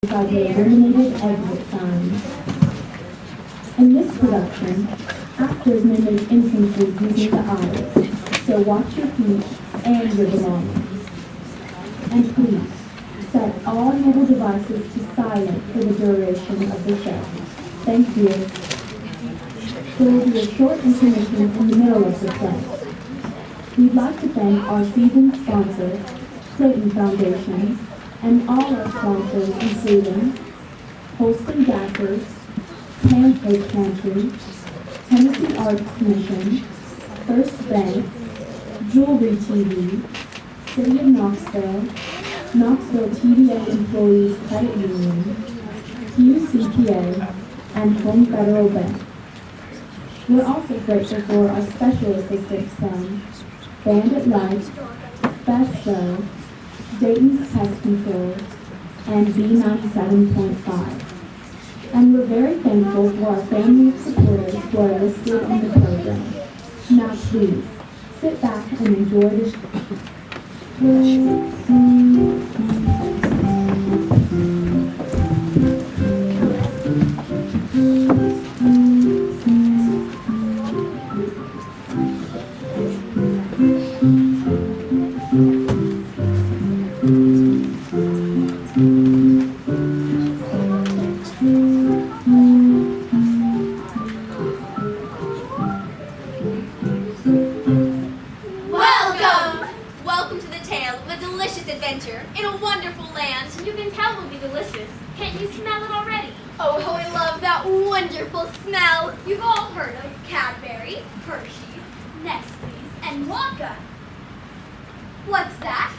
by the illuminated exit signs. In this production, actors may make entrances using the aisles, so watch your feet and your belongings. And please, set all mobile devices to silent for the duration of the show. Thank you. There will be a short intermission in the middle of the play. We'd like to thank our season sponsor, Clayton Foundation, and all our sponsors including Holston Gassers, Pancake Pantry, Tennessee Arts Commission, First Bank, Jewelry TV, City of Knoxville, Knoxville TVA Employees Credit Union, QCTA, and Home Federal Bank. We're also grateful for our special assistance from Bandit Life, Best Show, Dayton's Pest Control, and B97.5. And we're very thankful for our family of supporters who are listed in the program. Now please, sit back and enjoy the show. What's that?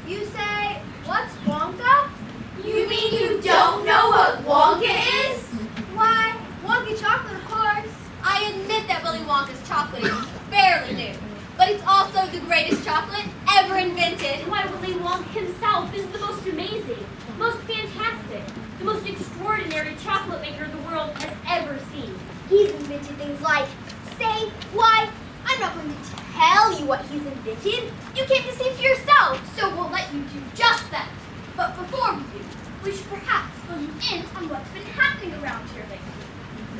You say, what's Wonka? You mean you don't know what Wonka is? Why, Wonka chocolate, of course. I admit that Willy Wonka's chocolate is fairly new, but it's also the greatest chocolate ever invented. Why, Willy Wonka himself is the most amazing, most fantastic, the most extraordinary chocolate maker the world has ever seen. He's invented things like, say, why, I'm not going to tell you what he's invented. You came to see for yourself, so we'll let you do just that. But before we do, we should perhaps fill you in on what's been happening around here lately.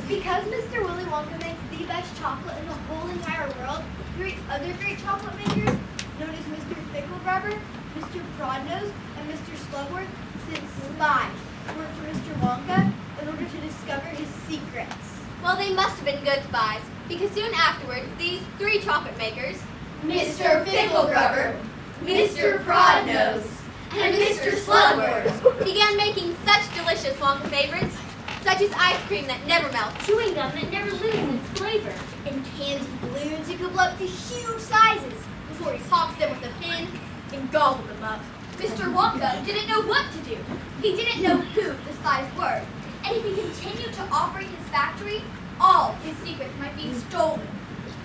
Because Mr. Willy Wonka makes the best chocolate in the whole entire world, three other great chocolate makers, known as Mr. Fickle-Rubber, Mr. Prodnose, and Mr. Slugworth, sent spies to work for Mr. Wonka in order to discover his secrets. Well, they must have been good spies, because soon afterwards, these three chocolate makers, Mr. Fickle-Rubber, Mr. Prodnose, and Mr. Slugworth, began making such delicious Wonka favorites, such as ice cream that never melts, chewing gum that never loses its flavor, and candy balloons that could blow up to huge sizes before he popped them with a pin and gobbled them up. Mr. Wonka didn't know what to do. He didn't know who the spies were, and if he continued to operate his factory, all his secrets might be stolen.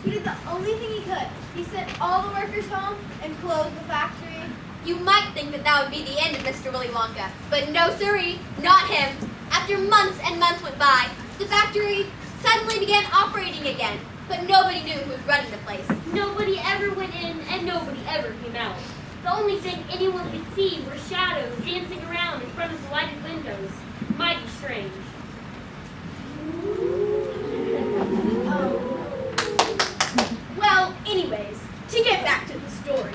He did the only thing he could. He sent all the workers home and closed the factory. You might think that that would be the end of Mr. Willy Wonka, but no siree, not him. After months and months went by, the factory suddenly began operating again, but nobody knew who was running the place. Nobody ever went in and nobody ever came out. The only thing anyone could see were shadows dancing around in front of the lighted windows. Mighty strange. Well, anyways, to get back to the story,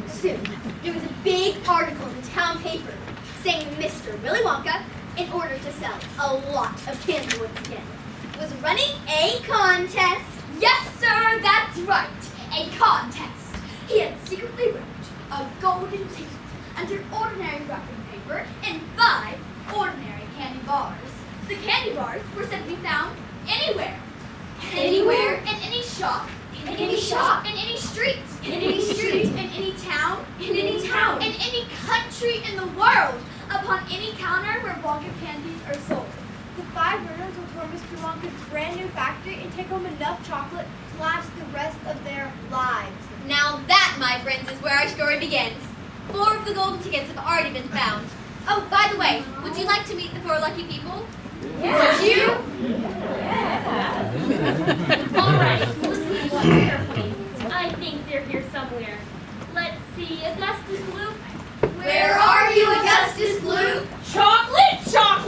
soon there was a big article in the town paper saying Mr. Willy Wonka, in order to sell a lot of candy once again, was running a contest. Yes, sir, that's right, a contest. He had secretly wrapped a golden ticket under ordinary wrapping paper and 5 ordinary candy bars. The candy bars were said to be found anywhere. Anywhere, in any shop, in any shop, in any street, in any street, in any town, in any town, in any country in the world, upon any counter where Wonka candies are sold. The 5 runners will tour Mr. Wonka's brand new factory and take home enough chocolate to last the rest of their lives. Now that, my friends, is where our story begins. 4 of the golden tickets have already been found. Oh, by the way, would you like to meet the 4 lucky people? Yeah. Would you? All right, listen carefully. I think they're here somewhere. Let's see, Augustus Gloop. Where are you, Augustus Gloop? Chocolate, chocolate!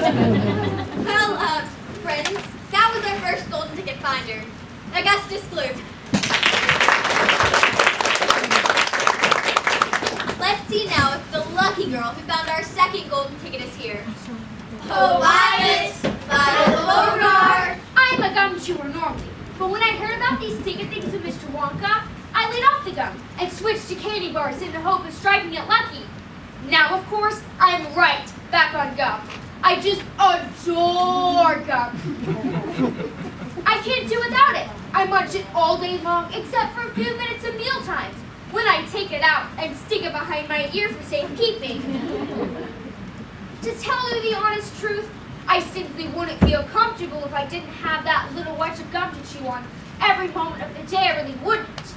Well, friends, that was our first golden ticket finder, Augustus Gloop. Let's see now if the lucky girl who found our second golden ticket is here. Oh, Violet! Violet Beauregard! I'm a gum chewer normally, but when I heard about these ticket things with Mr. Wonka, I laid off the gum and switched to candy bars in the hope of striking it lucky. Now, of course, I'm right back on gum. I just adore gum. I can't do without it. I munch it all day long except for a few minutes of meal times when I take it out and stick it behind my ear for safekeeping. To tell you the honest truth, I simply wouldn't feel comfortable if I didn't have that little wedge of gum to chew on every moment of the day. I really wouldn't.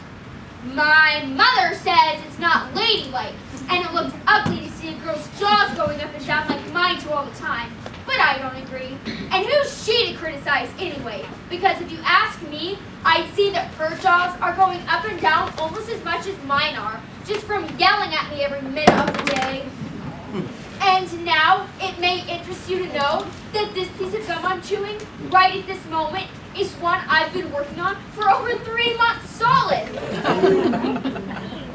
My mother says it's not ladylike, and it looks ugly to see a girl's jaws going up and down like mine do all the time. But I don't agree. And who's she to criticize anyway? Because if you ask me, I'd see that her jaws are going up and down almost as much as mine are, just from yelling at me every minute of the day. And now, it may interest you to know that this piece of gum I'm chewing right at this moment is one I've been working on for over 3 months solid.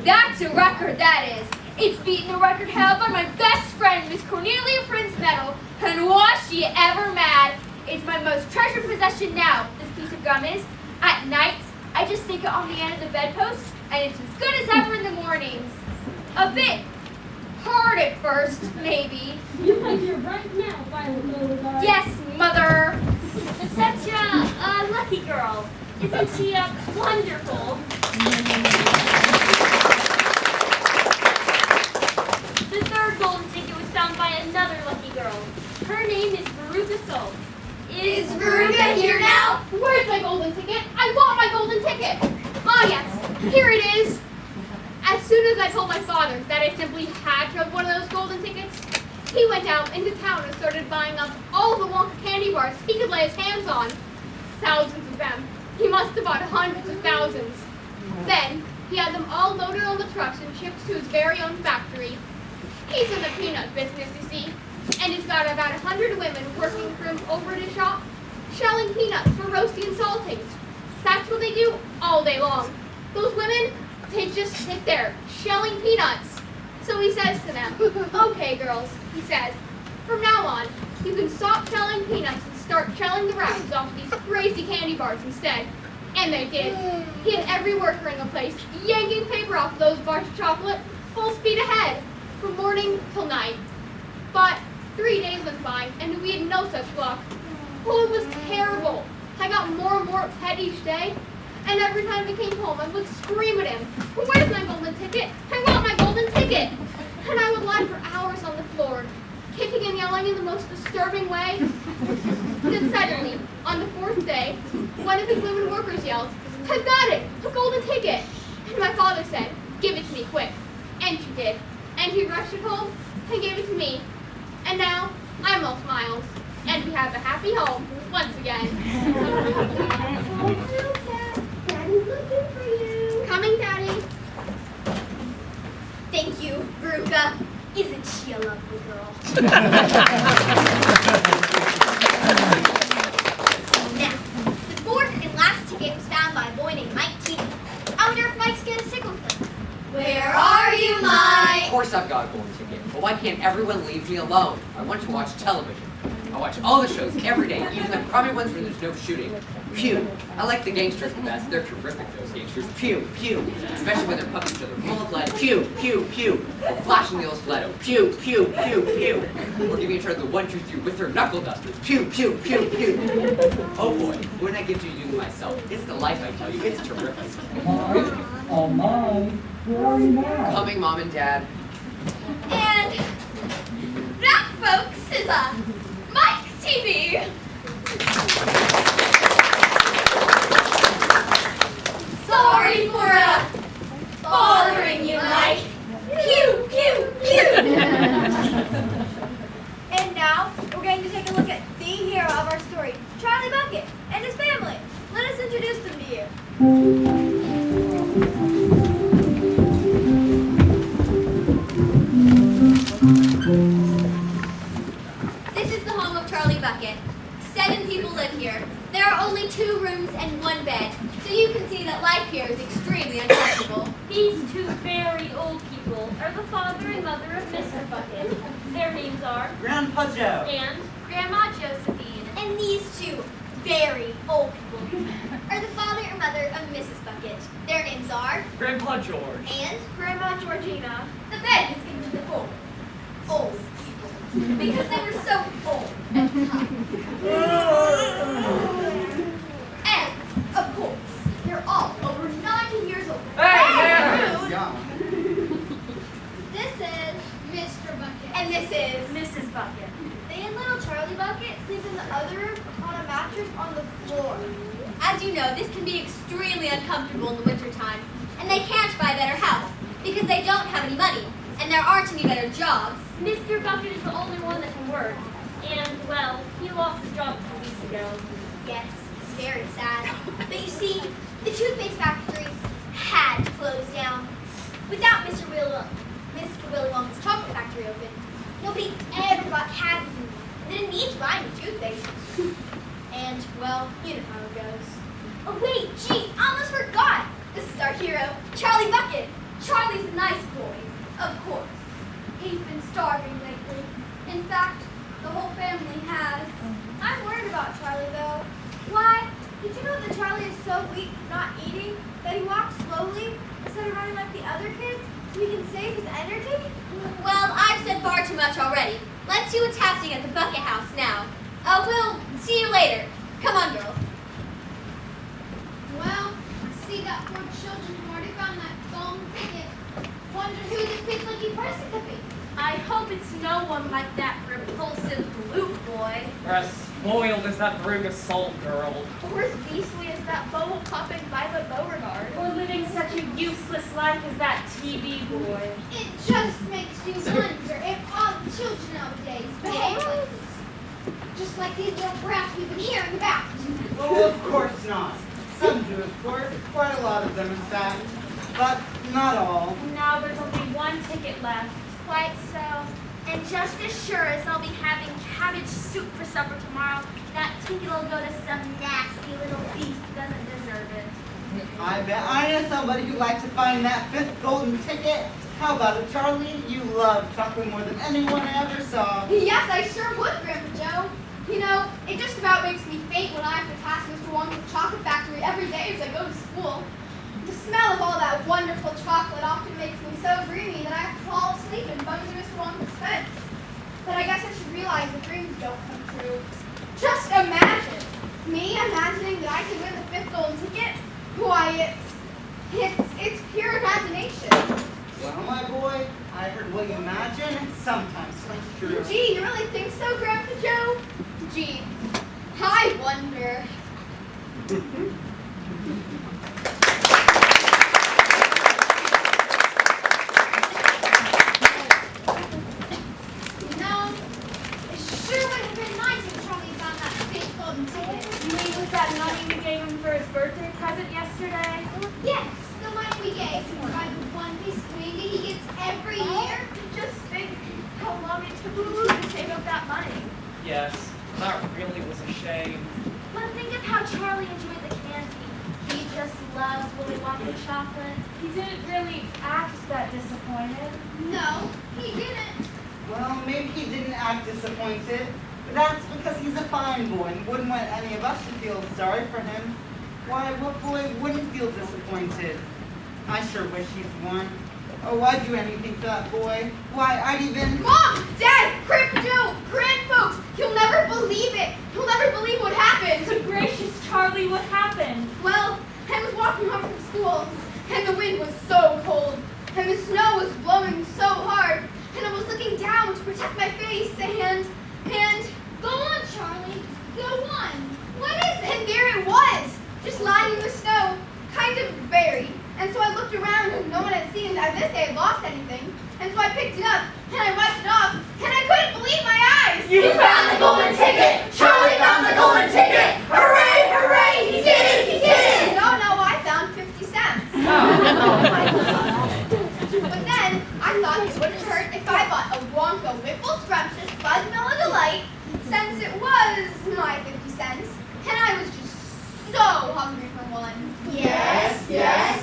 That's a record, that is. It's beaten the record held by my best friend, Miss Cornelia Prince Meadow, and was she ever mad? It's my most treasured possession now, this piece of gum is. At nights, I just stick it on the end of the bedpost, and it's as good as ever in the mornings. A bit hard at first, maybe. You have your right now, Violet Beauregard. Yes, Mother. Such a lucky girl. Isn't she wonderful? The third golden ticket was found by another lucky girl. Her name is Veruca Soul. Is Veruca here now? Where's my golden ticket? I want my golden ticket! Ah, yes, here it is. As soon as I told my father that I simply had to have one of those golden tickets, he went out into town and started buying up all the Wonka candy bars he could lay his hands on. Thousands of them. He must have bought hundreds of thousands. Then, he had them all loaded on the trucks and shipped to his very own factory. He's in the peanut business, you see, and he's got about 100 women working for him over at his shop, shelling peanuts for roasting and salting. That's what they do all day long. Those women, they just sit there, shelling peanuts. So he says to them, okay, girls, he says, from now on, you can stop shelling peanuts and start shelling the wraps off these crazy candy bars instead. And they did. He had every worker in the place yanking paper off those bars of chocolate full speed ahead, from morning till night. But 3 days went by, and we had no such luck. Oh, it was terrible. I got more and more upset each day, and every time I came home, I would scream at him, where's my golden ticket? I want my golden ticket! And I would lie for hours on the floor, kicking and yelling in the most disturbing way. Then suddenly, on the 4th day, one of his women workers yelled, I've got it, a golden ticket! And my father said, give it to me quick. And she did. And he rushed it home and gave it to me. And now, I'm all smiles. And we have a happy home once again. Daddy's looking for you. Coming, Daddy. Thank you, Veruca. Isn't she a lovely girl? Now, the fourth and last ticket was found by a boy named Mike Keating. I wonder if Mike's gonna signal for him. Where are you, Mike? Of course I've got a golden ticket, but why can't everyone leave me alone? I want to watch television. I watch all the shows every day, even the crummy ones where there's no shooting. Pew! I like the gangsters the best. They're terrific, those gangsters. Pew! Pew! Especially when they're pumping each other full of lead. Pew! Pew! Pew! Or flashing the old stiletto. Pew! Pew! Pew! Pew! Or giving each other the 1, 2, 3 with their knuckle dusters. Pew! Pew! Pew! Pew! Oh boy, wouldn't I give to you myself? It's the life, I tell you. It's terrific. Mike? Oh, Mike, where are you now? Coming, Mom and Dad. And that, folks, is Mike TV. Sorry for bothering you, Mike. Pew, pew, pew. And now we're going to take a look at the hero of our story, Charlie Bucket, and his family. Let us introduce them to you. This is the home of here is extremely uncomfortable. These two very old people are the father and mother of Mr. Bucket. Their names are Grandpa Joe. and Grandma Josephine. And these two very old people are the father and mother of Mrs. Bucket. Their names are Grandpa George. and Grandma Georgina. the bed is given to the old people because they were so old and and of course they're all over 90 years old. This is Mr. Bucket. and this is Mrs. Bucket. they and little Charlie Bucket sleep in the other room on a mattress on the floor. As you know, this can be extremely uncomfortable in the wintertime, and they can't buy a better house because they don't have any money, and there aren't any better jobs. Mr. Bucket is the only one that can work. And, well, he lost his job 2 weeks ago. Yes, it's very sad. But you see, the toothpaste factory had to close down. Without Mr. Willy Wonka's chocolate factory open, nobody ever bought cabbages and didn't need to buy any toothpaste. And, well, you know how it goes. Oh, wait, gee, I almost forgot. This is our hero, Charlie Bucket. Charlie's a nice boy, of course. He's been starving lately. In fact, the whole family has. I'm worried about Charlie, though. Why? Did you know that Charlie is so weak from not eating that he walks slowly instead of running like the other kids so he can save his energy? Well, I've said far too much already. Let's see what's happening at the Bucket House now. We'll see you later. Come on, girls. Well, I see that poor children have already found that golden ticket. Wonder who this big lucky person could be. I hope it's no one like that repulsive Luke boy. Or as spoiled as that broom of salt girl. Or as beastly as that bubble-popping Violet Beauregard. Or living such a useless life as that TV boy. It just makes you wonder if all the children nowadays behave like this. Just like these little brats we've been hearing about. Oh, of course not. Some do, of course. Quite a lot of them, in fact. But not all. And now there's only one ticket left. Quite so. And just as sure as I'll be having cabbage soup for supper tomorrow, that ticket will go to some nasty little beast who doesn't deserve it. I bet I know somebody who'd like to find that fifth golden ticket. How about it, Charlie? You love chocolate more than anyone I ever saw. Yes, I sure would, Grandpa Joe. You know, it just about makes me faint when I have to pass Mr. Wonka's chocolate factory every day as I go to school. The smell of all that wonderful chocolate often makes me so dreamy that I have to fall asleep and bug to Mr. Wonka's fence. But I guess I should realize that dreams don't come true. Just imagine me imagining that I can win the fifth golden ticket. Why, it's pure imagination. Well, my boy, I heard what you imagine sometimes comes true. Gee, you really think so, Grandpa Joe? Gee, I wonder. You know, it sure would have been nice if Charlie found that big golden ticket. You mean with that money we gave him for his birthday present yesterday? Yes, the one we gave him by the one piece of candy he gets every year. Just think how long it took you to save up that money. Yes, that really was a shame. But think of how Charlie enjoyed the candy. He just loves Willy Wonka chocolate. He didn't really act that disappointed. No, he didn't. Well, maybe he didn't act disappointed, but that's because he's a fine boy and wouldn't want any of us to feel sorry for him. Why, what boy wouldn't feel disappointed? I sure wish he'd won. Oh, I'd do anything for that boy. Why, I'd even... Mom, Dad, Grandpa Joe, grand folks, you'll never believe it. You'll never believe what happened. Good gracious, Charlie, what happened? Well, I was walking home from school, and the wind was so cold, and the snow was blowing so hard, and I was looking down to protect my face, and... Go on, Charlie. Go on. What is it? And there it was, just lying in the snow, kind of buried. And so I looked around, and no one had seen it as if they had lost anything. And so I picked it up, and I wiped it off, and I couldn't believe my eyes. You found the golden ticket! Charlie found the golden ticket! Hooray, hooray! He did it! He did it! No, I found 50 cents. But then I thought it wouldn't hurt if I bought a Wonka Whipple Scrumptious Fuzz Mellow Delight, since it was my 50 cents, and I was just so hungry for one. Yes, yes,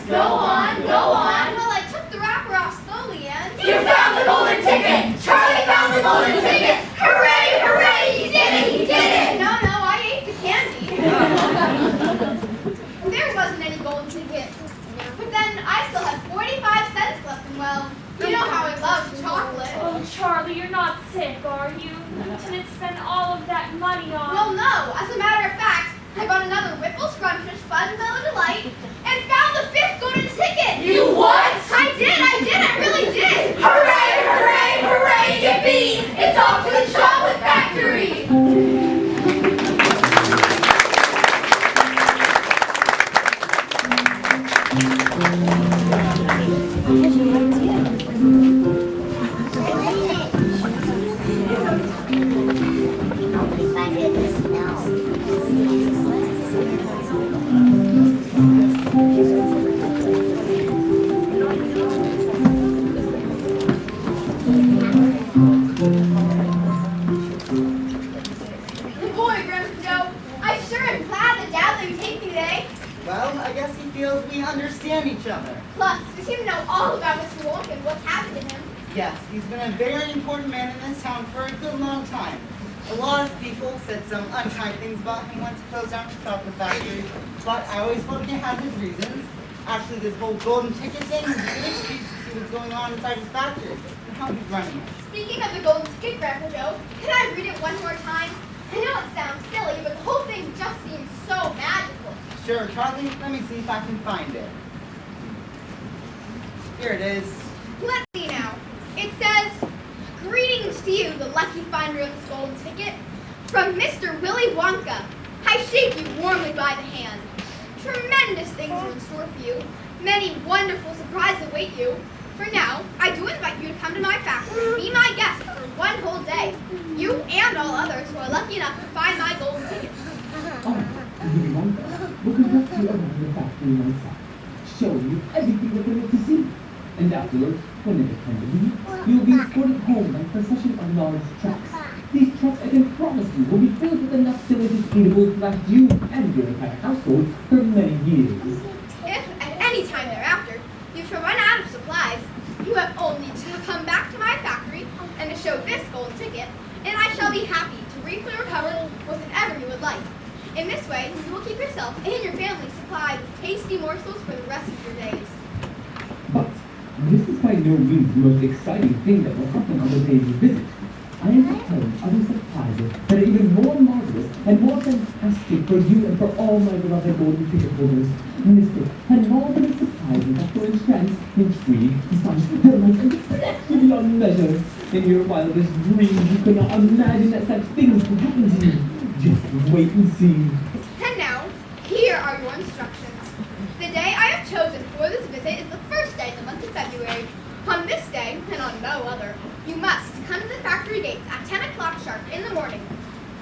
I still have 45 cents left, and well, you know how I love chocolate. Oh, Charlie, you're not sick, are you? You didn't spend all of that money on... Well, no. As a matter of fact, I bought another Whipple Scrumptious Fun Mellow Delight and found the 5th golden ticket. You what? I really did. Hooray, hooray, hooray, yippee! It's off to the chocolate factory! Boy, Grandpa Joe, I sure am glad that Dad let me take me today. Well, I guess he feels we understand each other. Plus, you seem to know all about Mr. Wonka and what's happened to him. Yes, he's been a very important man in this town for a good long time. A lot of people said some unkind things about him once he closed down the chocolate factory, but I always thought he had his reasons. Actually, this whole golden ticket thing was a good excuse to see what's going on inside his factory and how he's running it. Speaking of the golden ticket, Grandpa Joe, can I read it one more time? I know it sounds silly, but the whole thing just seems so magical. Sure, Charlie, let me see if I can find it. Here it is. Let's see now. It says, "Greetings to you, the lucky finder of this golden ticket. From Mr. Willy Wonka. I shake you warmly by the hand. Tremendous things are in store for you. Many wonderful surprises await you. For now, I do invite you to come to my factory and be my guest for one whole day. You and all others who are lucky enough to find my golden ticket." Oh, Willy Wonka will conduct you around the factory myself, show you everything that there is to see. And afterwards, when it is time to leave, you'll be escorted home by a procession of large trucks. These trucks, I can promise you, will be filled with enough delicious eatables to last you and your entire household for many years. If, at any time thereafter, you shall run out of supplies, you have only to come back to my factory and to show this golden ticket, and I shall be happy to briefly recover whatever you would like. In this way, you will keep yourself and your family supplied with tasty morsels for the rest of your days. But this is by no means the most exciting thing that will happen on the day you visit. I am preparing other surprises that are even more marvelous and more fantastic for you and for all my beloved golden ticket holders. Mystic and marvelous surprises that will entrance, intrigue, astonish, delight, and bless you beyond measure. In your wildest dreams, you could not imagine that such things could happen to you. Just wait and see. And now, here are your instructions. The day I have chosen for this visit is the first day of the month of February. On this day, and on no other, you must come to the factory gates at 10 o'clock sharp in the morning.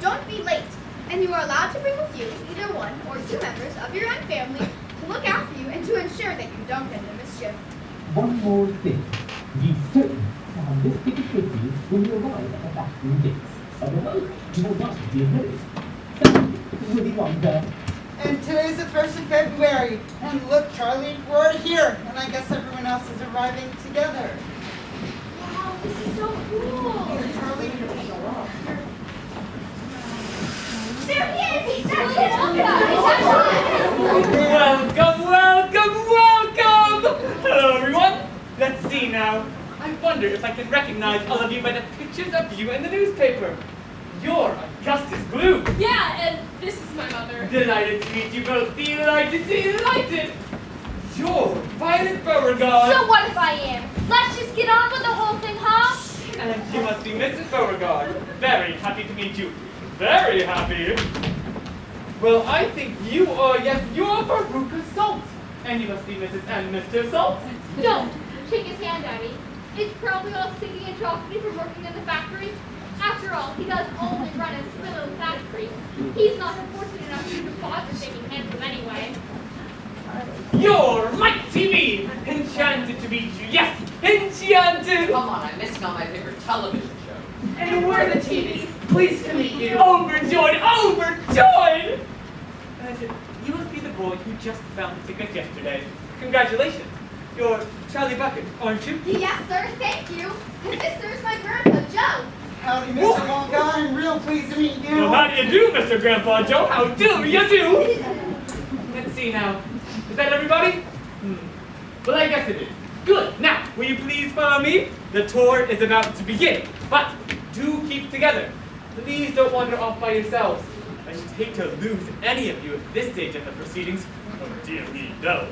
Don't be late, and you are allowed to bring with you either one or two members of your own family to look after you and to ensure that you don't get into mischief. One more thing. Be certain to have this ticket with you when you arrive at the factory gates. Otherwise, you will not be admitted. Willy Wonka. And today's the 1st of February. And look, Charlie, we're already here. And I guess everyone else is arriving together. Wow, this is so cool. Here, Charlie. There he is! He's Willy Willy Wonka! Welcome, welcome, welcome! Hello, everyone. Let's see now. I wonder if I can recognize all of you by the pictures of you in the newspaper. You're Augustus Gloop. Yeah, and this is my mother. Delighted to meet you both. Delighted, delighted. You're Violet Beauregard. So what if I am? Let's just get on with the whole thing, huh? And you must be Mrs. Beauregard. Very happy to meet you. Very happy. Well, I think you are, yes, you're Veruca Salt. And you must be Mrs. and Mr. Salt. Don't shake his hand, Daddy. It's probably all sticky and chocolatey from working in the factory. After all, he does only run a little factory. He's not fortunate enough to bother shaking hands with anyway. You're Mike TV. Enchanted to meet you. Yes, enchanted. Come on, I'm missing on my favorite television show. And we're the TVs. Pleased to meet you. Overjoyed, overjoyed. You must be the boy who just found the ticket yesterday. Congratulations. You're Charlie Bucket, aren't you? Yes, sir, thank you. And this, sir, is my grandpa, Joe. Howdy, Mr. Wonka. I'm real pleased to meet you. Well, how do you do, Mr. Grandpa Joe? How do you do? Let's see now. Is that everybody? Well, I guess it is. Good. Now, will you please follow me? The tour is about to begin. But do keep together. Please don't wander off by yourselves. I should hate to lose any of you at this stage of the proceedings. Oh dear me, no.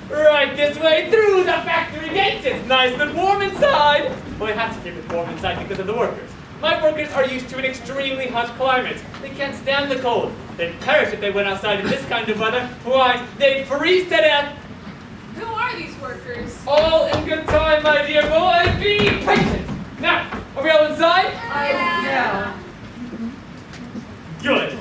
Right this way through the factory gates. It's nice and warm inside. Well, I have to keep it warm inside because of the workers. My workers are used to an extremely hot climate. They can't stand the cold. They'd perish if they went outside in this kind of weather. Why, they'd freeze to death. Who are these workers? All in good time, my dear boy. Be patient. Now, are we all inside? Yeah. Good.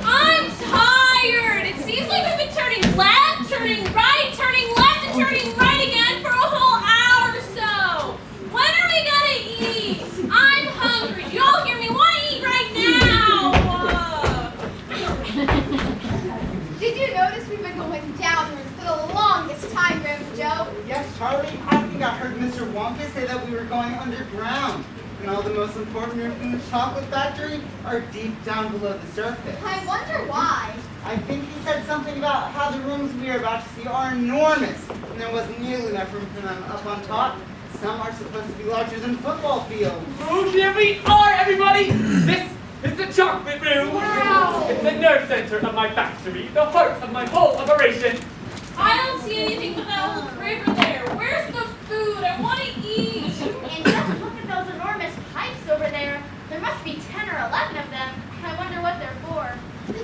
I'm tired. It seems like we've been turning left, turning right, and turning right again for a whole hour or so. When are we gonna eat? I'm hungry. Do y'all hear me? Want to eat right now? Did you notice we've been going downward for the longest time, Grandpa Joe? Yes, Charlie, I think I heard Mr. Wonka say that we were going underground. And all the most important rooms in the chocolate factory are deep down below the surface. I wonder why. I think he said something about how the rooms we are about to see are enormous, and there wasn't nearly enough room for them up on top. Some are supposed to be larger than football fields. Oh, here we are, everybody! This is the chocolate room. Wow. It's the nerve center of my factory, the heart of my whole operation. I don't see anything but that old river there. Where's the food? I want to eat. And just look at those enormous pipes over there. There must be 10 or 11 of them. I wonder what they're for.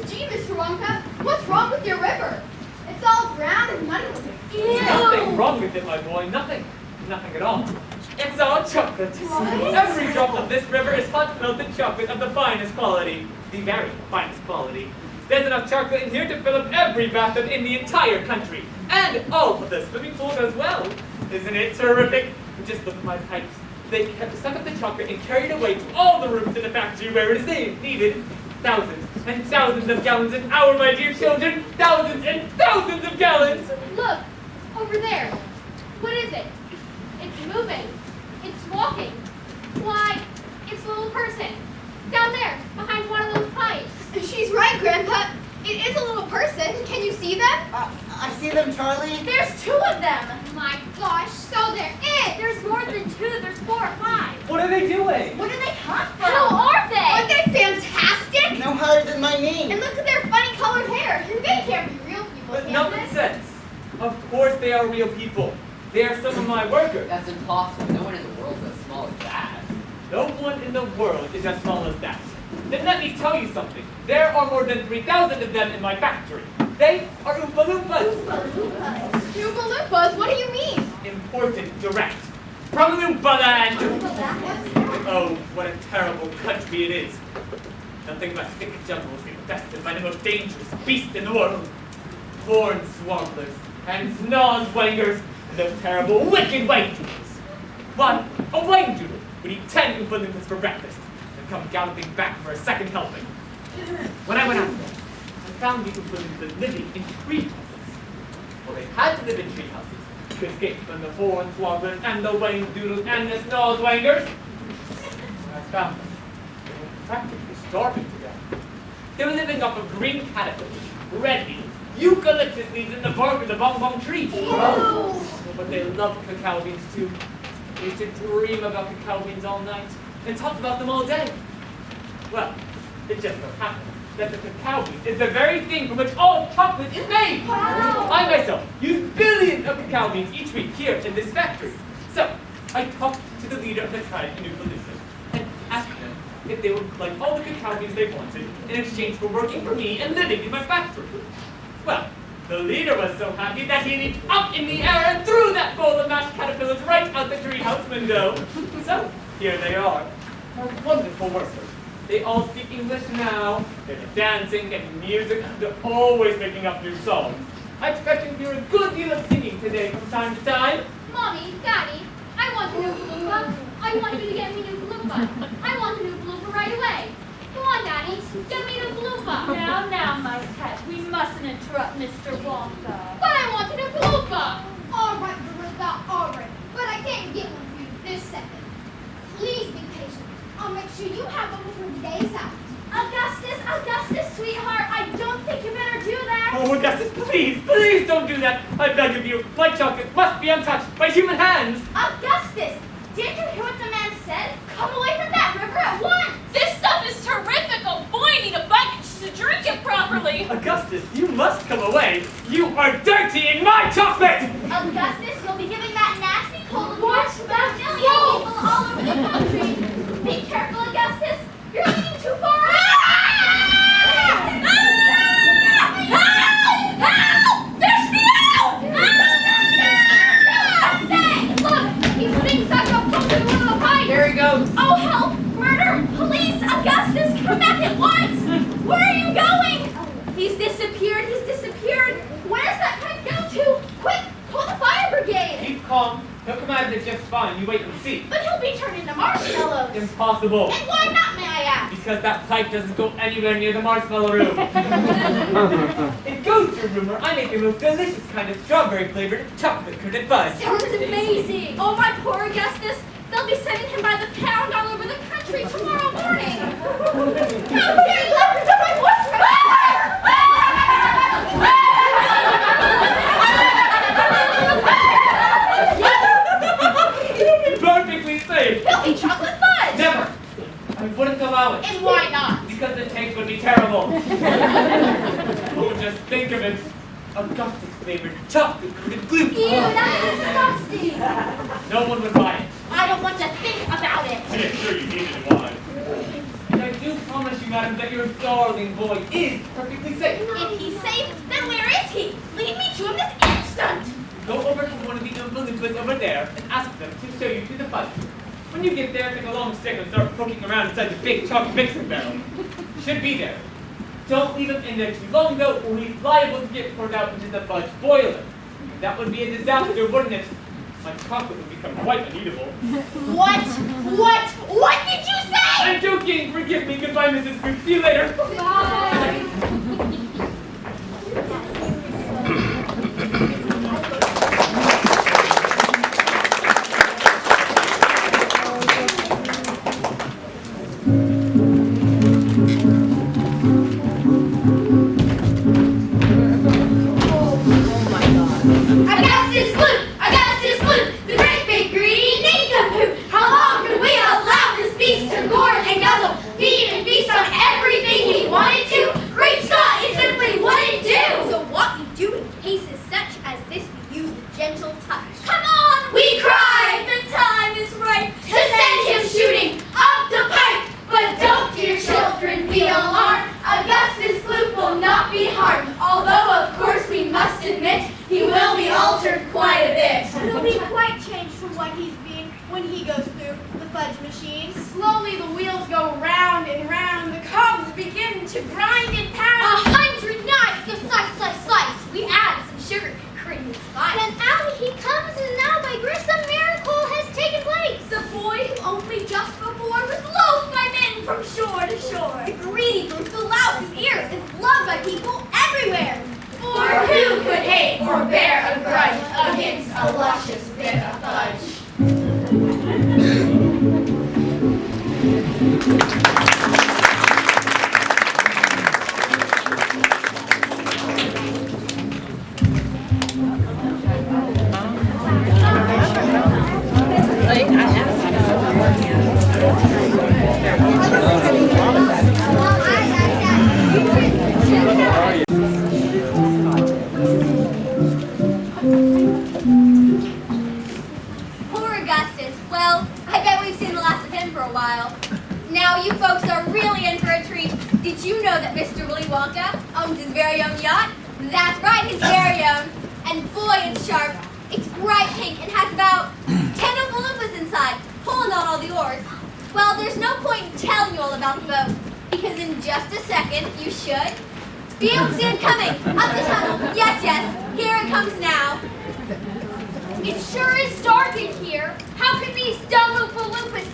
Gee, Mr. Wonka, what's wrong with your river? It's all brown and muddy looking. Nothing wrong with it, my boy. Nothing. Nothing at all. It's all chocolate. Every drop of this river is hot melted chocolate of the finest quality. The very finest quality. There's enough chocolate in here to fill up every bathtub in the entire country. And all of the swimming pools as well. Isn't it terrific? Just look at my pipes. They have sucked up the chocolate and carried it away to all the rooms in the factory where it is needed. Thousands and thousands of gallons an hour, my dear children. Thousands and thousands of gallons. Look, over there. What is it? It's moving. It's walking. Why, it's a little person. Down there, behind one of those pipes. She's right, Grandpa. It is a little person. Can you see them? I see them, Charlie. There's 2 of them. My gosh, so there is. There's more than 2. There's 4 or 5. What are they doing? Where do they come from? How are they? Aren't they fantastic? No higher than my knee. And look at their funny colored hair. They can't be real people, But can nonsense. Of course they are real people. They are some of my workers. That's impossible. No one in the world is as small as that. No one in the world is as small as that. Then let me tell you something. There are more than 3,000 of them in my factory. They are Oompa Loompas. Oompa Loompas? What do you mean? Imported direct from Loompa Land. Oh, what a terrible country it is. Nothing but thick jungles infested by the most dangerous beast in the world. Horn swamblers and snozwangers and those terrible, wicked white doodles. One, a white doodle, would eat 10 Oompa Loompas for breakfast and come galloping back for a second helping. When I went out there, I found the Oompa Loompas living in tree houses. Well, they had to live in tree houses to escape from the horn swamblers and the white doodles and the snozwangers. When I found them, they were practically starving to death. They were living off of green caterpillars, red beans, eucalyptus leaves, and the bark of the bong tree. But they loved cacao beans too. They used to dream about cacao beans all night and talk about them all day. Well, it just so happens that the cacao bean is the very thing from which all chocolate is made. Wow. I myself use billions of cacao beans each week here in this factory. So, I talked to the leader of the tribe in Eucalyptus and asked them if they would like all the cacao beans they wanted in exchange for working for me and living in my factory. Well, the leader was so happy that he leaped up in the air and threw that bowl of mashed caterpillars right out the treehouse window. So, here they are. They're wonderful workers. They all speak English now. They're dancing and music. They're always making up new songs. I expect to hear a good deal of singing today from time to time. Mommy, Daddy, I want you to get me a new palooka. I want a new palooka right away. Come on, Daddy, get me a new palooka. Now, my pet, we mustn't interrupt Mr. Wonka. But I want a new palooka. All right, Marissa, all right. But I can't get one for you this second. Please be patient. I'll make sure you have one before the day is out. Augustus, sweetheart, I don't think you better do that. Oh, Augustus, please don't do that. I beg of you. My chocolate must be untouched by human hands. Augustus, did you hear what the man said? Come away from that river at once. This stuff is terrific. Oh boy, I need a bucket to drink it properly. Augustus, you must come away. You are dirtying my chocolate. Augustus, you'll be giving that nasty cold water to about a million people all over the country. Be careful, Augustus. You're leaning too far out. Help! Fish me out! Look, he's putting such a pump in one of the pipes. There he goes. Oh, help! Murder! Police! Augustus, come back at once! Where are you going? He's disappeared. Where's that pipe go to? Quick, call the fire brigade! Keep calm. He'll come out of it just fine. You wait and see. But he'll be turned into marshmallows. Impossible. And why not, may I ask? Because that pipe doesn't go anywhere near the marshmallow room. It goes to rumor I make the most delicious kind of strawberry-flavored chocolate coated fudge. Sounds amazing. Oh, my poor Augustus. They'll be sending him by the pound all over the country tomorrow morning. How dare you let him do my boyfriend? Perfectly safe. He'll be chocolate fudge. Never. I wouldn't allow it. And why not? Because the taste would be terrible. Oh, just think of it. Augustus flavored chocolate coated glue. Ew, that's disgusting. No one would buy it. I don't want to think about it. I am sure you needed wine. And I do promise you, madam, that your darling boy is perfectly safe. If he's safe, then where is he? Lead me to him this instant. Go over to one of the Oompa over there and ask them to show you to the fudge. When you get there, take a long stick and start poking around inside the big chocolate mixing barrel. Should be there. Don't leave him in there too long though, or he's liable to get poured out into the fudge boiler. That would be a disaster, wouldn't it? My chocolate would become quite uneatable. What did you say? I'm joking! Forgive me. Goodbye, Mrs. Group. See you later. Bye. Augustus Gloop, the great big greedy nincompoop. How long could we allow this beast to gore and guzzle, feed and feast on everything he wanted to? Great Scott, it simply wouldn't do. So what we do in cases such as this, we use the gentle touch. Come on, we cried. The time is right to send him shooting up the pipe. But don't, dear children, be alarmed. Augustus Gloop will not be harmed. Although, of course, we must admit he will be altered quite a bit. He'll be quite changed from what he's been when he goes through the fudge machine. Slowly the wheels go round and round. The cogs begin to grind and pound. 100 knives go slice. We add some sugar, cream, and spice. Then out he comes, and now by grace a miracle has taken place. The boy who only just before was loathed by men from shore to shore. The greedy brute who loud his ears is loved by people everywhere. For who could hate or bear a grudge against a luscious bit of fudge? Poor Augustus. Well, I bet we've seen the last of him for a while. Now you folks are really in for a treat. Did you know that Mr. Willy Wonka owns his very own yacht? That's right, his very own. And boy, it's sharp. It's bright pink and has about 10 Oompa inside, pulling on all the oars. Well, there's no point in telling you all about the boat, because in just a second, you should be able to see it coming up the tunnel. Yes, here it comes now. It sure is dark in here. How can these dumb Oompa Loompas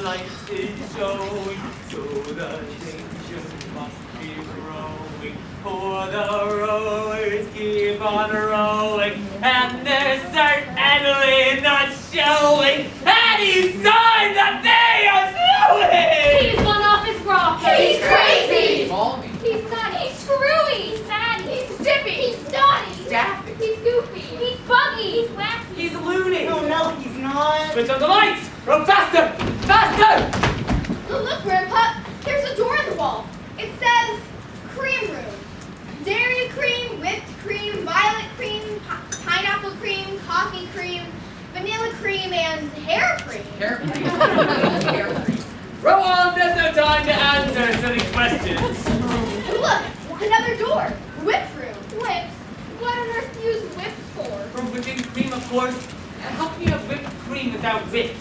light is showing, so the tension must be growing. For the rowers keep on rowing, and they're certainly not showing any sign that they are slowing! He's gone off his rocker. He's crazy! Balmy. He's nutty. He's screwy. He's fatty. He's zippy. He's naughty. Daffy. He's goofy. He's buggy. He's wacky. He's loony! No, he's not. Switch on the lights! Run faster! Faster! Oh, look, Grandpa, there's a door in the wall. It says cream room. Dairy cream, whipped cream, violet cream, pineapple cream, coffee cream, vanilla cream, and hair cream. Hair cream. Hair cream. Row on, there's no time to answer silly questions. Oh, look, another door. Whipped room. Whips? What on earth do you use whips for? For whipping cream, of course. And how can you have whipped cream without whips?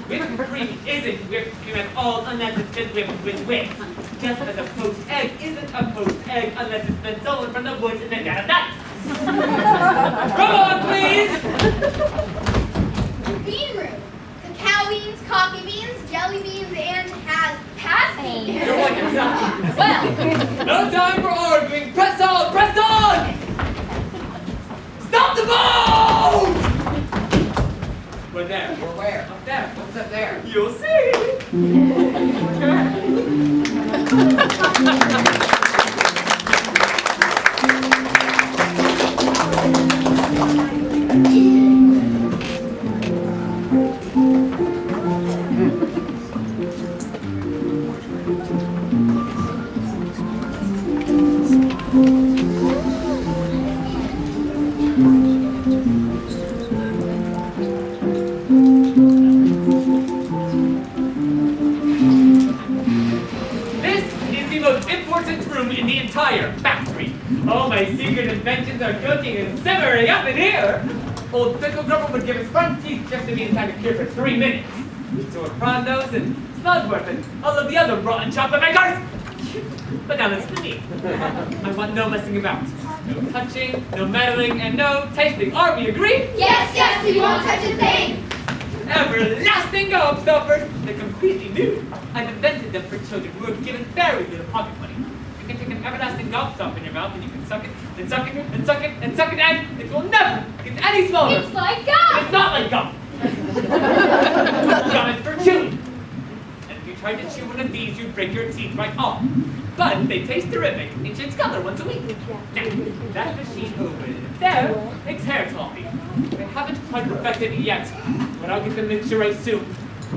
Whipped cream isn't whipped cream at all unless it's been whipped with whips. Just as a poached egg isn't a poached egg unless it's been stolen from the woods and then got a nut. Come on, please! Bean room. Cacao beans, coffee beans, jelly beans, and has beans. You're like yourself. Well, No time for arguing. Press on! Press on! Stop the boat! We're there. We're where? Up there. What's up there? You'll see. This is the most important room in the entire factory. All my secret inventions are cooking and simmering up in here. Old Pickle Grubber would give his front teeth just to be inside the cure for 3 minutes. So are Prondos and Slugworth and all of the other rotten chocolate makers. But now listen to me. I want no messing about. No touching, no meddling, and no tasting. Are we agreed? yes, we won't touch a thing. Everlasting gobstoppers! They're completely new. I've invented them for children who are given very little pocket money. You can take an everlasting gobstopper in your mouth and you can suck it, and suck it, and suck it, and suck it, and it will never get any smaller. It's like gum. It's not like gum. Gum is for chewing. And if you try to chew one of these, you break your teeth right off. But they taste terrific and change color once a week. Now, that machine over there makes hair toffee. They haven't quite perfected it yet, but I'll get the mixture right soon.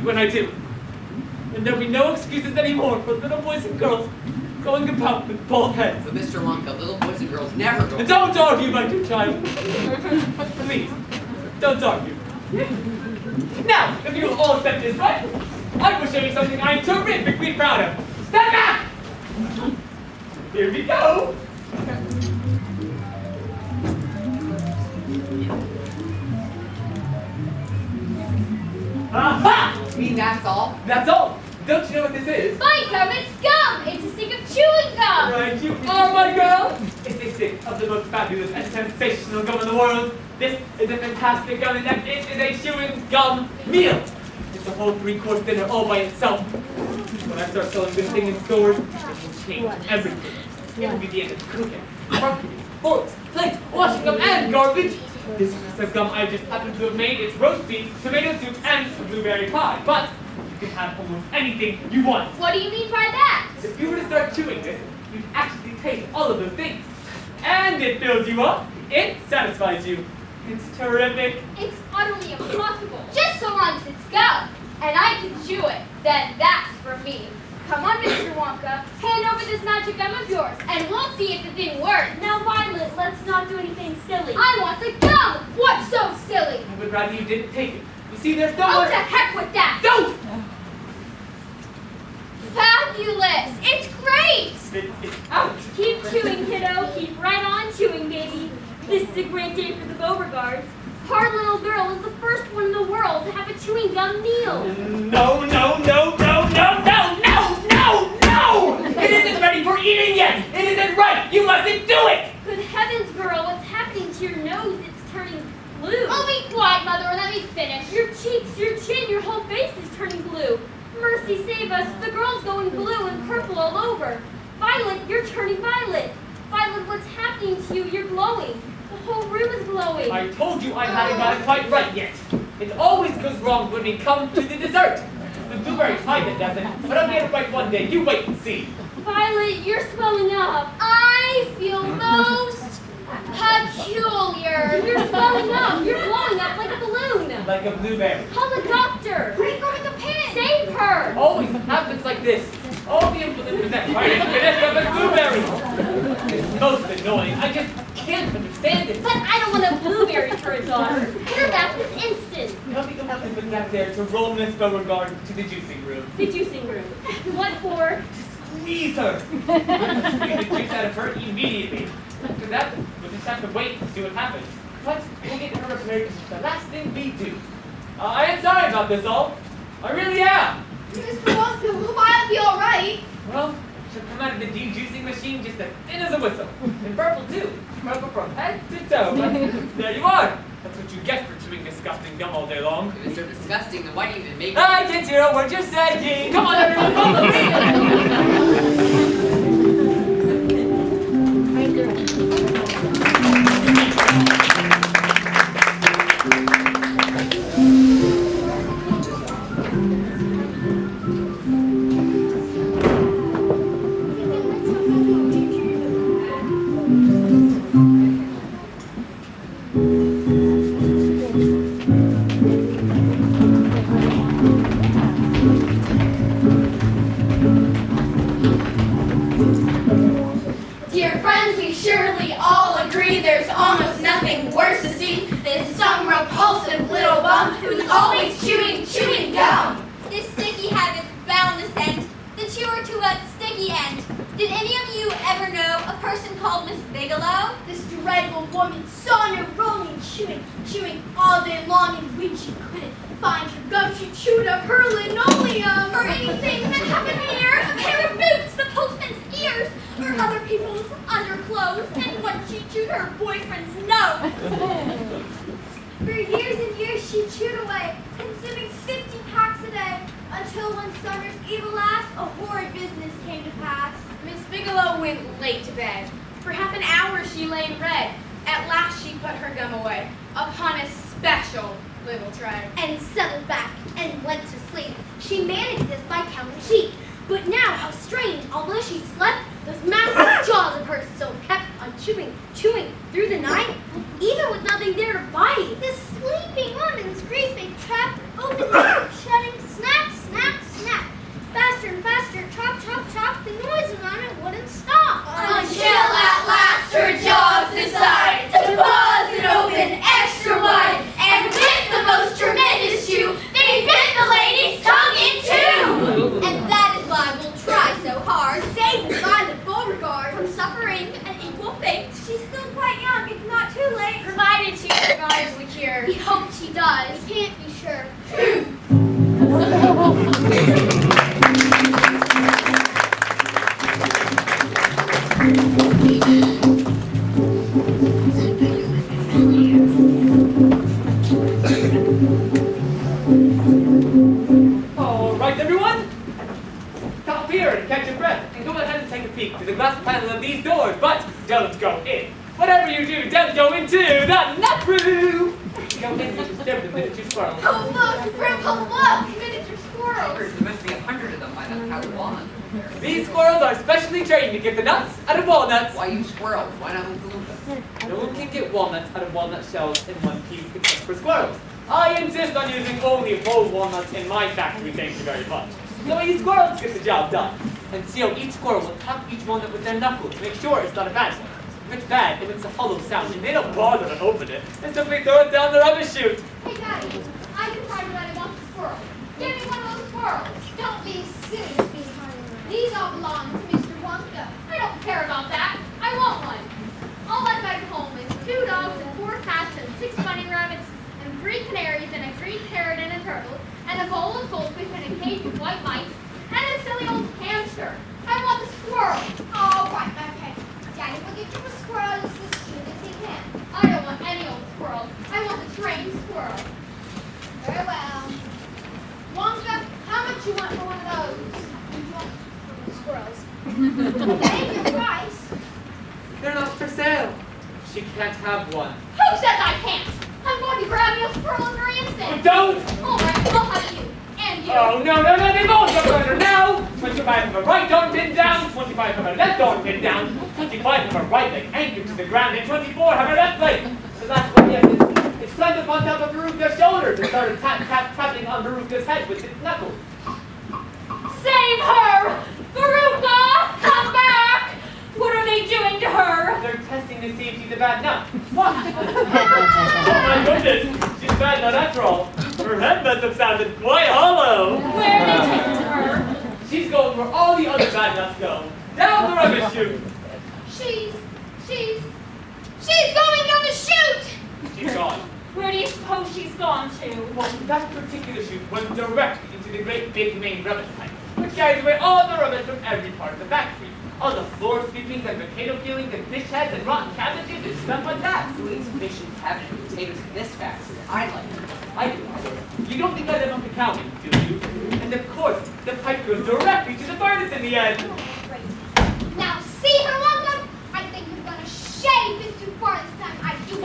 When I do. And there'll be no excuses anymore for little boys and girls going about with bald heads. But Mr. Wonka, little boys and girls never go. And don't argue, my dear child. Please, don't argue. Now, if you'll all accept this right, I will show you something I'm terrifically proud of. Step back! Here we go! Aha! You mean that's all? That's all. Don't you know what this is? My gum, it's gum. It's a stick of chewing gum. Right, you are my girl! It's a stick of the most fabulous and sensational gum in the world. This is a fantastic gum, and that it is a chewing gum meal. It's a whole 3-course dinner all by itself. When I start selling this thing in stores, it will change everything. It will be the end of cooking, marketing, forks, plates, washing them, and garbage. This piece of gum I just happened to have made is roast beef, tomato soup, and a blueberry pie. But you can have almost anything you want. What do you mean by that? If you were to start chewing this, you'd actually taste all of those things. And it fills you up. It satisfies you. It's terrific. It's utterly impossible. Just so long as it's gum, and I can chew it, then that's for me. Come on, Mr. Wonka, hand over this magic gum of yours, and we'll see if the thing works. Now, Violet, let's not do anything silly. I want the gum. What's so silly? I would rather you didn't take it. You see, there's no Oh, one. to heck with that. Don't! Fabulous. It's great. It's out. Keep chewing, kiddo. Keep right on chewing, baby. This is a great day for the Beauregards. Our little girl is the first one in the world to have a chewing gum meal. No, no, no, no, no, no, no, no, no! It isn't ready for eating yet. It isn't right. You mustn't do it. Good heavens, girl, what's happening to your nose? It's turning blue. Oh, be quiet, Mother, and let me finish. Your cheeks, your chin, your whole face is turning blue. Mercy save us, the girl's going blue and purple all over. Violet, you're turning violet. Violet, what's happening to you? You're glowing. The whole room is glowing. I told you I hadn't got it quite right yet. It always goes wrong when we come to the dessert. It's the blueberry pie that doesn't, but I'll get it right one day. You wait and see. Violet, you're swelling up. I feel most peculiar. You're swelling up. You're blowing up like a balloon. Like a blueberry. Call the doctor. Quick, go with the pin. Save her. Always happens like this. All the implements that right in the minute of a blueberry. It's most annoying. I just can't understand it. But I don't want a blueberry for a daughter. Put her back this instant. Help me put back there to roll Miss Beauregard to the juicing room. The juicing room. What for? Squeeze her! Squeeze the juice out of her immediately. After that, we'll just have to wait and see what happens. But we'll get her repaired because it's the last thing we do. I am sorry about this all. I really am. Mr. Wonka, will Violet be all right? Well, she'll come out of the de-juicing machine just as thin as a whistle. And purple too. Purple from head to toe. But there you are. That's what you get for chewing disgusting gum all day long. If it's so disgusting, then why do you even make it? I can hear what you're saying. Come on, everyone, follow me. Dear friends, we surely all agree there's almost nothing worse to see than some repulsive little bum who's always chewing gum. This sticky habit's bound to send the chewer to a sticky end. Did any of you ever know a person called Miss Bigelow? This dreadful woman saw her rolling, chewing all day long, and when she couldn't find her gum, she chewed up her linoleum. Or anything that happened near a pair of boots, the postman's ears, or other people's underclothes, and once she chewed her boyfriend's nose. For years and years she chewed away, consuming 50 packs a day, until one summer's evil last, a horrid business came to pass. Miss Bigelow went late to bed. For half an hour she lay in bed. At last she put her gum away, upon a special little tray. And settled back and went to sleep. She managed this by counting sheep. But now, how strange, although she slept, those massive jaws of hers still kept on chewing through the night, even with nothing there to bite. The sleeping woman's grieving trap opened up, shutting, snap, snap, snap. Faster and faster, chop, chop, chop, the noise around it wouldn't stop. Until at last her jaws decide to pause and open extra wide. And with the most tremendous chew, they bit the lady's tongue in two. And that is why we'll try so hard. Save Violet Beauregard From suffering an equal fate. She's still quite young, it's not too late. Provided she survives the cure. We hope she does. We can't be sure. All right, everyone. Stop here and catch your breath, and go ahead and take a peek through the glass panel of these doors, but don't go in. Whatever you do, don't go into the nut room. Go in and disturb the miniature squirrels. Oh, look, Grandpa, look, miniature squirrels. There must be 100 of them by that house lawn. These squirrels are specially trained to get the nuts out of walnuts. Why use squirrels? Why not Oompa Loompas? No one can get walnuts out of walnut shells in one piece except for squirrels. I insist on using only whole walnuts in my factory, thank you very much. So these squirrels get the job done. And see how each squirrel will tap each walnut with their knuckle to make sure it's not a bad one. If it's bad, it makes a hollow sound, and they don't bother to open it. They simply throw it down the rubbish chute. Hey, Daddy, I decided that I want a squirrel. Give me one of those squirrels. Don't be silly, sweetheart. These all belong to Mr. Wonka. I don't care about that. I want one. All I've got at home is 2 dogs and 4 cats and 6 bunny rabbits and 3 canaries and a green parrot and a turtle and a bowl of goldfish and a cage of white mice and a silly old hamster. I want the squirrel. All right, okay. Daddy will get you a squirrel as cute as he can. I don't want any old squirrel. I want the trained squirrel. Very well. Wonka, how much you want for one of those? Name your price. They're not for sale. She can't have one. Who says I can't? I'm going to grab you a squirrel in your instant. Don't! All right, I'll have you. And you. Oh, no, they both go under now! 25 of a right arm pinned down, 25 of a left arm pinned down, 25 of a right leg anchored to the ground, and 24 of her left leg. The last one, yes, it's climbed up on top of Veruca's shoulders and started tapping on Veruca's head with its knuckles. Save her! Veruca! Come back! What are they doing to her? They're testing to see if she's a bad nut. What? Oh my goodness, she's a bad nut after all. Her head must have sounded quite hollow. Where are they taking her? She's going where all the other bad nuts go. Down the rubbish chute. She's going down the chute. She's gone. Where do you suppose she's gone to? Well, that particular chute went directly into the great big main rubbish pipe, which carries away all the rubbish from every part of the factory. All the floor sweepings and potato peelings and fish heads and rotten cabbages and stuff like that. Who eats fish and cabbage and potatoes in this factory? I like it. I do. You don't think I live up the county, do you? And of course, the pipe goes directly to the furnace in the end. Now see her, Wonka? I think you're gonna shave it too far this time. I do.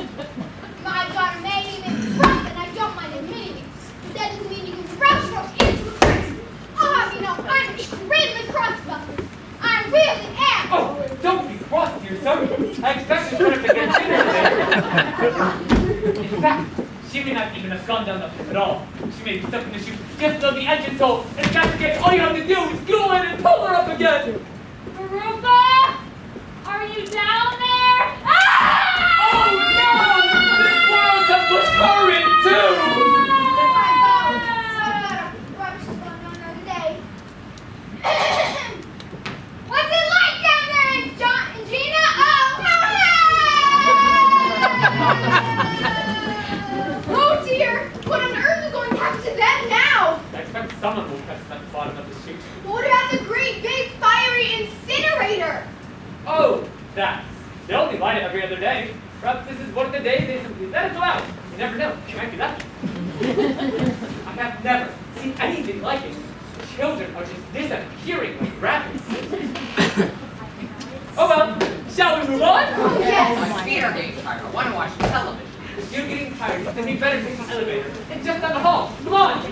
My daughter may be rough, and I don't mind admitting it. But that doesn't mean you can brush her into a crisp. Oh, you know, I'm extremely cross-buffed. I really am. Oh, don't be cross, dear son. I expect this one to get dinner today. In fact, she may not even have gone down the pipe at all. She may be stuck in the chute just below the entrance hole, and in that case, all you have to do is go in and pull her up again. Veruca? Are you down there? Ah! Oh no! The squirrels have pushed her in too! What's it like down there, John and Gina? Oh dear! What on earth is going to happen to them now? I expect someone will catch them at the bottom of the chute. What about the great big fiery incinerator? Oh, that. They only light it every other day. Perhaps this is one of the days they simply let it go out. You never know. You might be lucky. I have never seen anything like it. Children are just disappearing like rabbits. Oh well, shall we move on? Yes. My feet are getting tired. I want to watch television. If you're getting tired, then you better take the elevator. It's just down the hall. Come on!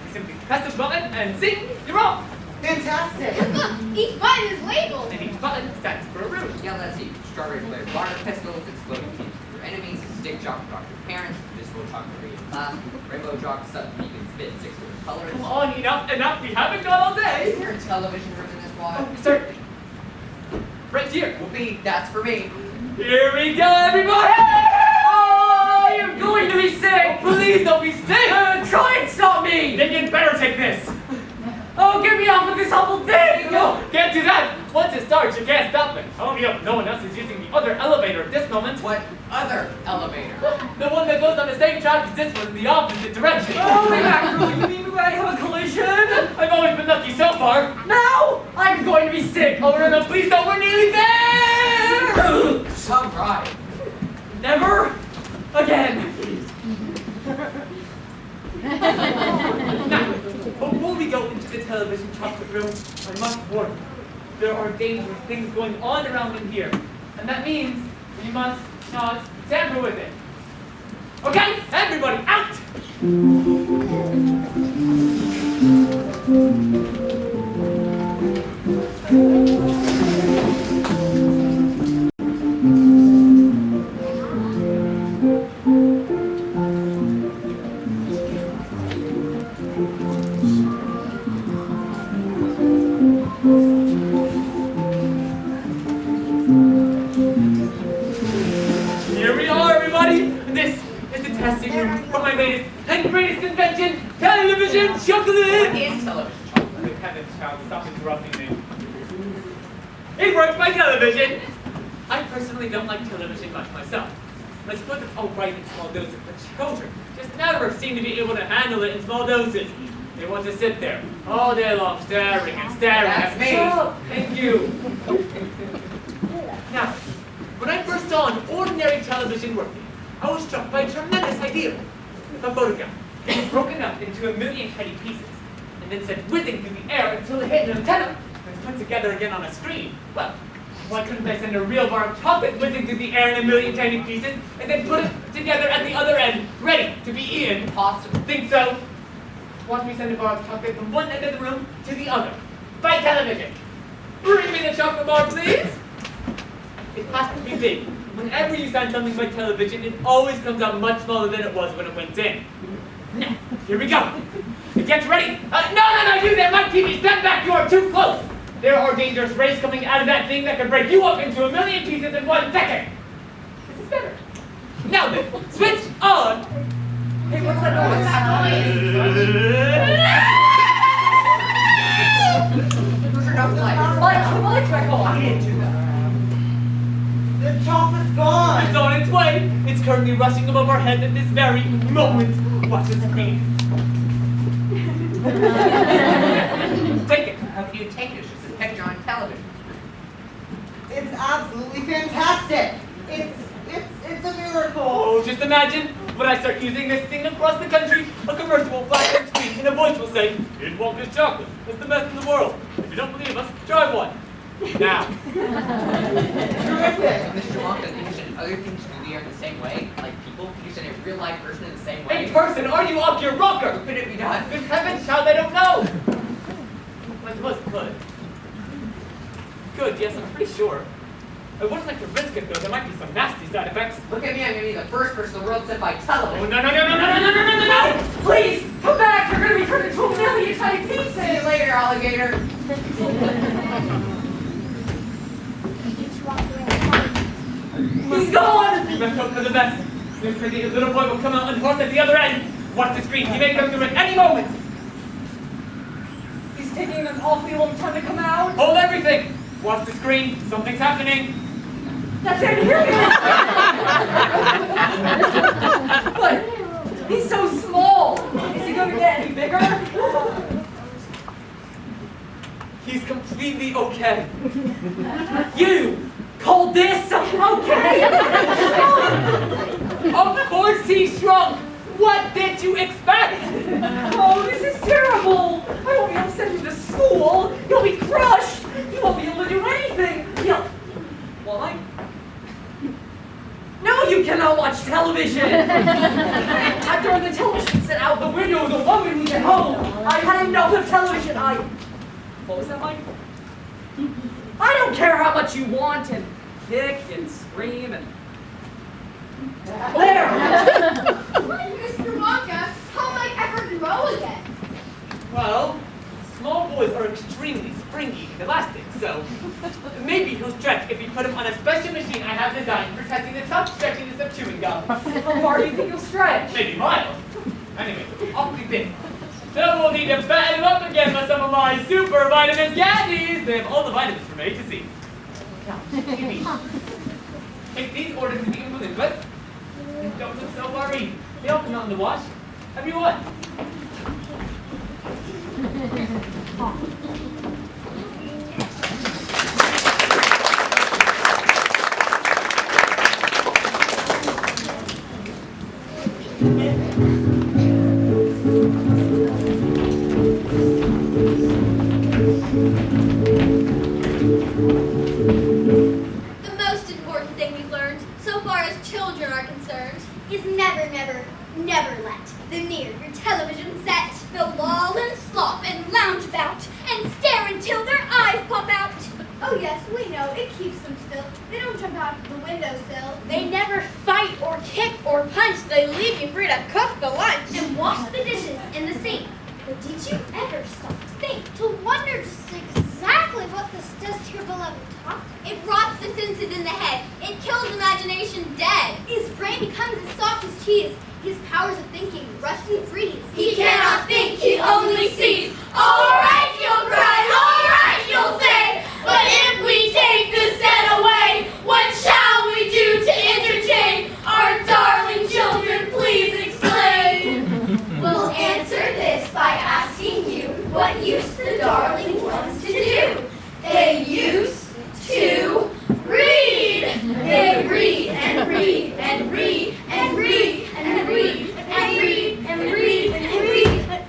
You simply press a button and zing, you're off. Fantastic. Look, each button is labeled. And each button stands for a room. Yeah, let's see. Strawberry flavored water pistols, exploding teams for your enemies, stick shock for your parents, visible shock for your class, rainbow shock, sudden you can spit 6 different colors. Come on, enough. We haven't got all Is day. there a television room in this wad? Oh, certainly. Right here. Whoopee, that's for me. Here we go, everybody! Oh, you're going to be sick! Oh, please don't be sick! Try and stop me! Then you'd better take this. Oh, get me off of this awful thing! No, can't do that! Once it starts, you can't stop it. I only hope no one else is using the other elevator at this moment. What other elevator? The one that goes on the same track as this one in the opposite direction. Oh, mackerel, you mean we might have a collision? I've always been lucky so far. Now, I'm going to be sick. Oh, no, please don't, we're nearly there! Some ride. Never again. Now, before we go into the television chocolate room, I must warn you, there are dangerous things going on around in here. And that means we must not tamper with it. Okay, everybody, out! Here we are, everybody! This is the testing room for my latest and greatest invention, television chocolate! What is television chocolate? Good heavens, child, stop interrupting me. It works by television! I personally don't like television much myself. Let's put it all right in small doses, but children just never seem to be able to handle it in small doses. They want to sit there all day long staring and staring That's at me. Oh, thank you. Now, when I first saw an ordinary television working, I was struck by a tremendous idea. A photograph. It was broken up into a million tiny pieces, and then sent whizzing through the air until it hit an antenna, and put together again on a screen. Well, why couldn't I send a real bar of chocolate whizzing through the air in a million tiny pieces, and then put it together at the other end, ready to be eaten? Possible. Think so? Watch me send a bar of chocolate from one end of the room to the other. By television. Bring me the chocolate bar, please. It has to be big. Whenever you send something by television, it always comes out much smaller than it was when it went in. Now, here we go. It gets ready. No, you there, my TV, stand back, you are too close. There are dangerous rays coming out of that thing that can break you up into a million pieces in 1 second. This is better. Now then, switch on. Hey, what's that noise? Turn off the lights. Lights back on. I didn't do that. The chocolate's gone. It's on its way. It's currently rushing above our heads at this very moment. Watch the screen. Take it. How can you take it? It's just a picture on television. It's absolutely fantastic. It's a miracle. Oh, just imagine when I start using this thing across the country, a commercial will flash on screen and a voice will say, "It won't get chocolate. It's the best in the world. If you don't believe us, try one." Now. Terrific. Mr. Wonka, you said other things do the air in the same way, like people. Can you send a real live person in the same way? In person, are you off your rocker? Could it be done? Good heavens, child, I don't know. I suppose it could. Good, yes, I'm pretty sure. I wouldn't like to risk it though. There might be some nasty side effects. Look at me, I'm gonna be the first person in the world sent by Oh, television. no! Please, come back! You're gonna be turned into a million tiny pieces! See you later, alligator. He's gone! We must hope for the best. This crazy little boy will come out unharmed at the other end. Watch the screen. He may come through at any moment. He's taking an awfully long time to come out. Hold everything. Watch the screen. Something's happening. That's it. Here he is. But he's so small. Is he going to get any bigger? He's completely okay. You call this okay? Of course he shrunk. What did you expect? Oh, this is terrible. I won't be able to send you to school. You'll be crushed. You won't be able to do anything. Why? No, you cannot watch television. After the television set out the window, the woman will get home. I had enough of television. What was that, Mike? I don't care how much you want and kick and scream and... There! Mr. Wonka, how might I ever grow again? Well, small boys are extremely springy and elastic, so maybe he'll stretch if we put him on a special machine I have designed for testing the tough stretchiness of chewing gum. How far do you think you'll stretch? Maybe miles. Anyway, awfully thin. So we'll need to fatten him up again with some of my super vitamin candies. They have all the vitamins from A to Z. Now, Jimmy, take these orders to be included, but don't look so worried. They all come out in the wash. Have you what? The most important thing we've learned, so far as children are concerned, Is never, never, never let them near your television set. They'll loll and slop and lounge about and stare until their eyes pop out. Oh yes, we know, it keeps them still. They don't jump out the windowsill. They never fight or kick or punch. They leave you free to cook the lunch. And wash the dishes in the sink. But did you ever stop to think, to wonder just exactly what this does to your beloved top? it rots the senses in the head. It kills imagination dead. His brain becomes as soft as cheese. His powers of thinking rust and freeze. He cannot think, he only sees. All right, you'll cry, all right, you'll say. But if we take the set away, what shall we do to entertain our darling children? Please explain. We'll answer this by asking you what used the darling ones to do. They used to read. They read and read and read and read and read and read and read and read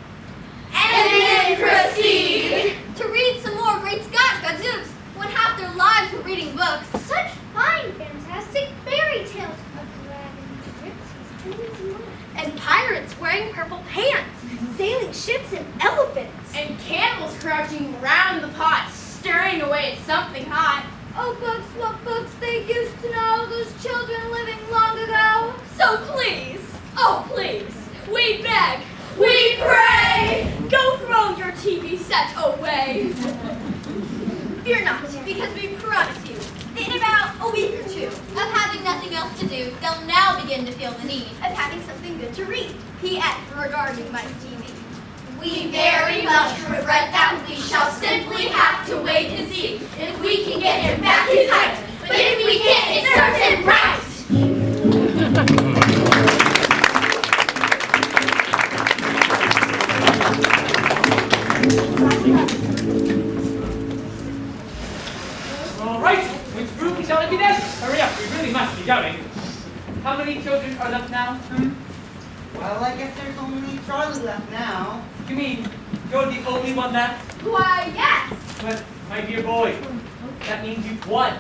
and then proceed To read some more, great Scott, gadzooks, when half their lives were reading books. Such fine, fantastic fairy tales of dragons, gypsies, twins, and more. And pirates wearing purple pants. Sailing ships and elephants. And cannibals crouching round the pot, stirring away at something hot. Oh, books, what books they used to know, those children living long ago. So please, oh please, we beg, we pray. go throw your TV set away. Fear not, because we promise you, in about a week or two, Of having nothing else to do, they'll now begin to feel the need. of having something good to read. P.S. regarding my TV. We very much regret that we shall simply have to wait to see if we can get him back his height. But if we can't, it serves him right. All right, which room shall it be then? Hurry up, we really must be going. How many children are left now? Well, I guess there's only Charlie left now. You mean you're the only one left? Why, yes. But, my dear boy, that means you've won.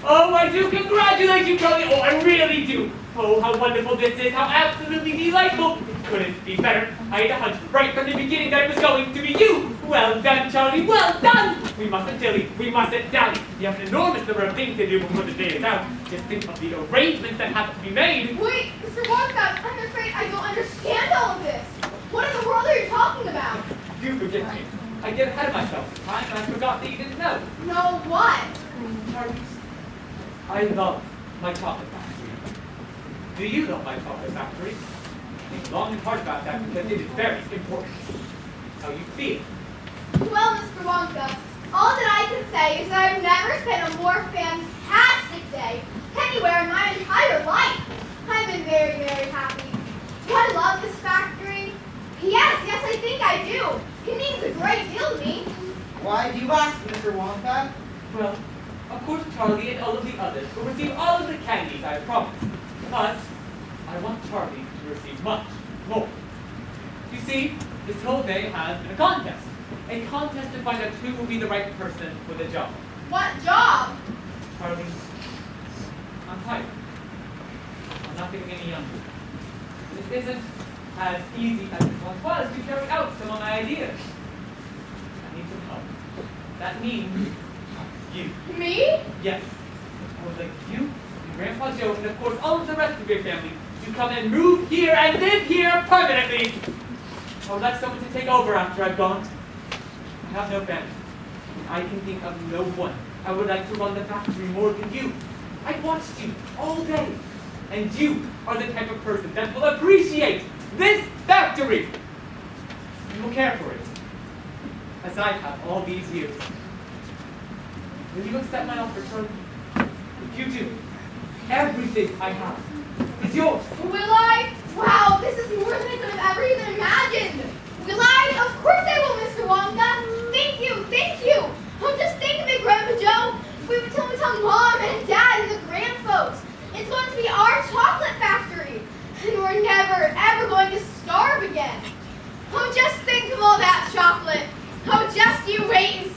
Oh, I do congratulate you, Charlie. Oh, I really do. Oh, how wonderful this is. How absolutely delightful. It couldn't be better. I had a hunch right from the beginning that it was going to be you. Well done, Charlie. Well done. We mustn't dilly. We mustn't dally. We have an enormous number of things to do before the day is out. Just think of the arrangements that have to be made. Wait, Mr. Wonka, I'm afraid I don't understand all of this. What in the world are you talking about? Do forgive me. I get ahead of myself sometimes and I forgot that you didn't know. No, what? Charlie, I love my chocolate factory. Do you love my chocolate factory? Think long and hard about that because it is very important. How you feel. Well, Mr. Wonka, all that I can say is that I've never spent a more fantastic day anywhere in my entire life. I've been very, very happy. Do I love this factory? Yes, I think I do. It means a great deal to me. Why do you ask, Mr. Wonka? Well, of course Charlie and all of the others will receive all of the candies I promised. But I want Charlie to receive much more. You see, this whole day has been a contest. A contest to find out who will be the right person for the job. What job? Charlie, I'm tired. I'm not getting any younger. This isn't as easy as it once was to carry out some of idea. I need some help. That means you. Me? Yes. I would like you and Grandpa Joe and of course all of the rest of your family to come and move here and live here permanently. I would like someone to take over after I've gone. I have no family. And I can think of no one I would like to run the factory more than you. I watched you all day. And you are the type of person that will appreciate this factory. You will care for it. As I have all these years. Will you accept my offer, Charlie? If you do, everything I have is yours. Will I? Wow, this is more than I could have ever even imagined. Will I? Of course I will, Mr. Wonka. Thank you, thank you. Just think of it, Grandpa Joe. We would tell Mom and Dad and the grand folks. It's going to be our chocolate factory. And we're never, ever going to starve again. Just think of all that chocolate. Just you wait and